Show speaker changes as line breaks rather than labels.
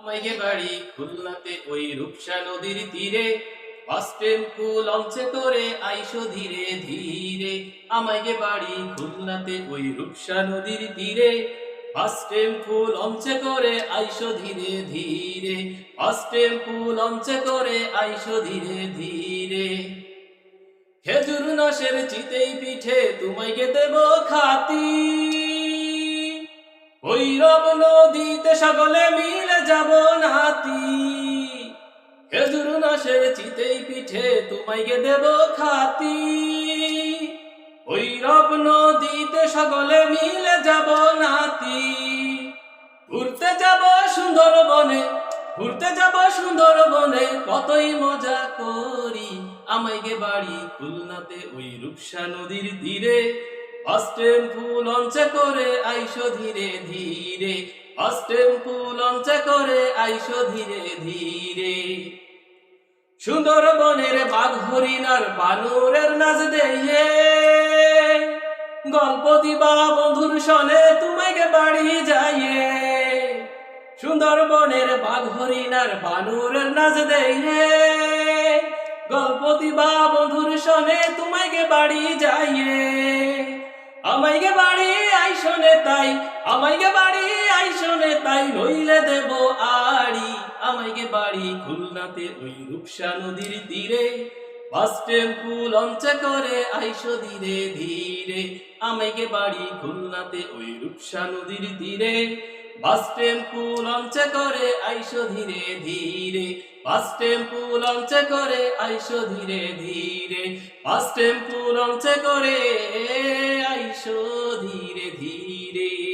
আমাইগে বাড়ি খুলনাতে ওই রূপসা নদীর তীরে, বাস টেম্পু লঞ্চে করে আইসো ধীরে ধীরে। আমাইগে বাড়ি খুলনাতে ওই রূপসা নদীর তীরে, বাস টেম্পু লঞ্চে করে আইসো ধীরে ধীরে। বাস টেম্পু লঞ্চে করে আইসো ধীরে ধীরে। খেজুর নশের চিতেই পিঠে তোমাইকে দেব খাতি, ভৈরব নদীতে সকলে মিলে যাব নাতি। খেজুর নশের চিতেই পিঠে তোমাইকে দেব খাতি, ভৈরব নদীতে সকলে মিলে যাব নাতি। ঘুরতে যাব সুন্দরবনে, ঘুরতে যাব সুন্দরবনে, কতই মজা করি। আমাইগে বাড়ি খুলনাতে ওই রূপসা নদীর তীরে, বাস টেম্পু লঞ্চে করে আইসো ধীরে ধীরে। বাস টেম্পু লঞ্চে করে আইসো ধীরে ধীরে। সুন্দরবনের বাঘ হরিণার বানরের নাচ দেইয়ে, গল্প দিবা বন্ধুর সনে তোমাকে বাড়ি যাইয়ে। সুন্দরবনের বাঘ হরিণার বানরের নাচ দেইয়ে, গল্প দিবা বন্ধুর সনে তোমাকে বাড়ি যাইয়ে। আমাইগে বাড়ি আইসনে তাই, আমাইগে বাড়ি আইসনে তাই, নইলে দেব আড়ি। আমাইগে বাড়ি খুলনাতে ওই রূপসা নদীর তীরে, বাস টেম্পু লঞ্চে করে আইসো ধীরে ধীরে। আমাইগে বাড়ি খুলনাতে ওই রূপসা নদীর তীরে, বাস টেম্পু লঞ্চে করে আইসো ধীরে ধীরে। বাস টেম্পু লঞ্চে করে আইসো ধীরে ধীরে। বাস টেম্পু লঞ্চে করে আইসো ধীরে ধীরে।